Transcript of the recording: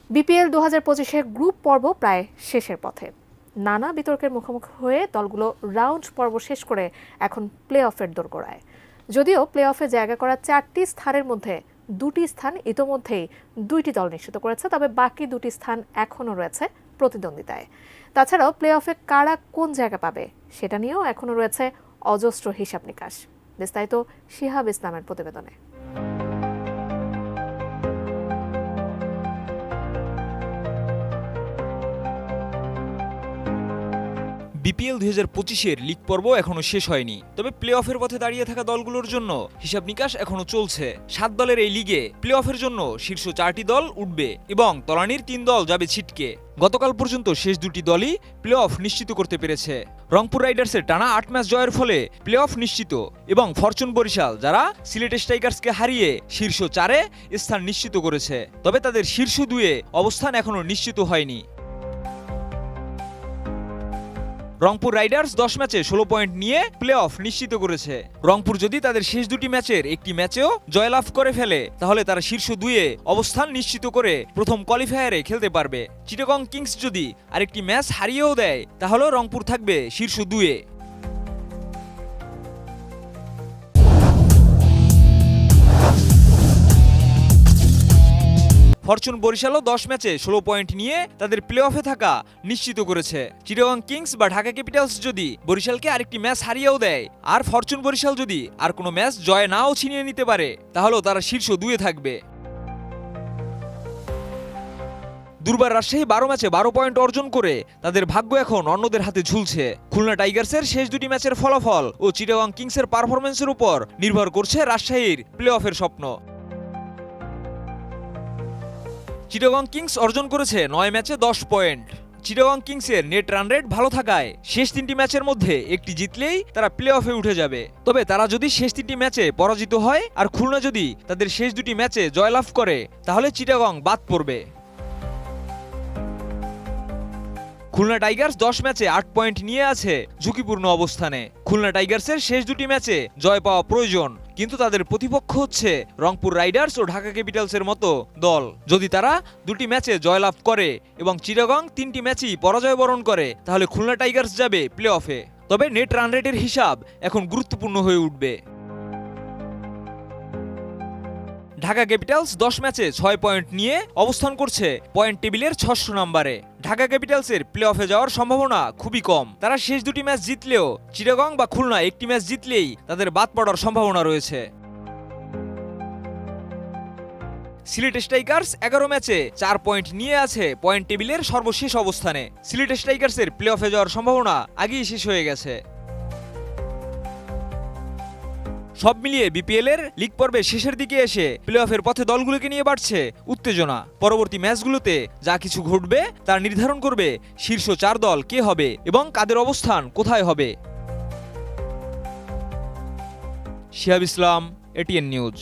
BPL 2025-এর group পর্ব প্রায় শেষের পথে। নানা বিতর্কের মুখোমুখি হয়ে দলগুলো রাউন্ড পর্ব শেষ করে এখন প্লে অফের দোরগোড়ায়। যদিও প্লে অফে জায়গা করা 4টি স্থানের মধ্যে 2টি স্থান ইতোমধ্যেই 2টি দল নিশ্চিত করেছে, তবে বাকি 2টি স্থান এখনও রয়েছে প্রতিদ্বন্দ্বিতায়। তাছাড়াও প্লে অফে কারা কোন জায়গা পাবে সেটা নিয়েও এখনও রয়েছে অজস্র হিসাব নিকাশ। বিস্তারিত শিহাব ইসলামের প্রতিবেদনে। বিপিএল 2025-এর লিগ পর্ব এখনো শেষ হয়নি, তবে প্লে অফের পথে দাঁড়িয়ে থাকা দলগুলোর জন্য হিসাব নিকাশ এখনো চলছে। 7 দলের এই লিগে প্লে অফের জন্য শীর্ষ 4টি দল উঠবে এবং তলানির 3 দল যাবে ছিটকে। গতকাল পর্যন্ত শেষ 2টি দলই প্লে অফ নিশ্চিত করতে পেরেছে। রংপুর রাইডার্সের টানা 8 ম্যাচ জয়ের ফলে প্লে অফ নিশ্চিত এবং ফরচুন বরিশাল যারা সিলেট স্ট্রাইকার্সকে হারিয়ে শীর্ষ 4-এ স্থান নিশ্চিত করেছে, তবে তাদের শীর্ষ 2-এ অবস্থান এখনো নিশ্চিত হয়নি। রংপুর রাইডার্স 10 ম্যাচে 16 পয়েন্ট নিয়ে প্লে অফ নিশ্চিত করেছে। রংপুর যদি তাদের শেষ 2টি ম্যাচের একটি ম্যাচেও জয়লাভ করে ফেলে তাহলে তারা শীর্ষ 2-এ অবস্থান নিশ্চিত করে প্রথম কোয়ালিফায়ারে খেলতে পারবে। চিটাগং কিংস যদি আরেকটি ম্যাচ হারিয়েও দেয় তাহলেও রংপুর থাকবে শীর্ষ 2-এ। ফরচুন বরিশালও 10 ম্যাচে 16 পয়েন্ট নিয়ে তাদের প্লে অফে থাকা নিশ্চিত করেছে। চিটাগং কিংস বা ঢাকা ক্যাপিটালস যদি বরিশালকে আরেকটি ম্যাচ হারিয়েও দেয় আর ফরচুন বরিশাল যদি আর কোনো ম্যাচ জয় নাও ছিনিয়ে নিতে পারে তাহলেও তারা শীর্ষ 2-এ থাকবে। দুর্বার রাজশাহী 12 ম্যাচে 12 পয়েন্ট অর্জন করে তাদের ভাগ্য এখন অন্যদের হাতে ঝুলছে। খুলনা টাইগার্সের শেষ 2টি ম্যাচের ফলাফল ও চিটাগং কিংসের পারফরম্যান্সের উপর নির্ভর করছে রাজশাহীর প্লে অফের স্বপ্ন। চিটাগং কিংস অর্জন করেছে 9 ম্যাচে 10 পয়েন্ট। চিটাগং কিংসের নেট রান রেট ভালো থাকায় শেষ 3টি ম্যাচের মধ্যে একটি জিতলেই তারা প্লে অফে উঠে যাবে। তবে তারা যদি শেষ 3টি ম্যাচে পরাজিত হয় আর খুলনা যদি তাদের শেষ 2টি ম্যাচে জয়লাভ করে তাহলে চিটাগং বাদ পড়বে। খুলনা টাইগার্স 10 ম্যাচে 8 পয়েন্ট নিয়ে আছে ঝুঁকিপূর্ণ অবস্থানে। খুলনা টাইগার্সের শেষ 2টি ম্যাচে জয় পাওয়া প্রয়োজন, কিন্তু তাদের প্রতিপক্ষ হচ্ছে রংপুর রাইডার্স ও ঢাকা ক্যাপিটালসের মতো দল। যদি তারা 2টি ম্যাচে জয়লাভ করে এবং চিটাগং 3টি ম্যাচই পরাজয় বরণ করে তাহলে খুলনা টাইগার্স যাবে প্লে অফে। তবে নেট রান রেটের হিসাব এখন গুরুত্বপূর্ণ হয়ে উঠবে। ঢাকা ক্যাপিটালস 10 ম্যাচে 6 পয়েন্ট নিয়ে অবস্থান করছে পয়েন্ট টেবিলের 6ষ্ঠ নম্বরে। ঢাকা ক্যাপিটালসের প্লে অফে যাওয়ার সম্ভাবনা খুবই কম। তারা শেষ 2টি ম্যাচ জিতলেও চিটাগং বা খুলনা একটি ম্যাচ জিতলেই তাদের বাদ পড়ার সম্ভাবনা রয়েছে। সিলেট স্ট্রাইকার্স 11 ম্যাচে 4 পয়েন্ট নিয়ে আছে পয়েন্ট টেবিলের সর্বশেষ অবস্থানে। সিলেট স্ট্রাইকার্সের প্লে অফে যাওয়ার সম্ভাবনা আগেই শেষ হয়ে গেছে। সব মিলিয়ে বিপিএল এর লিগ পর্বে শেষের দিকে এসে প্লে অফের পথে দলগুলোকে নিয়ে বাড়ছে উত্তেজনা। পরবর্তী ম্যাচগুলোতে যা কিছু ঘটবে তা নির্ধারণ করবে শীর্ষ 4 দল কে হবে এবং কাদের অবস্থান কোথায় হবে। শিহাব ইসলাম, এটিএন নিউজ।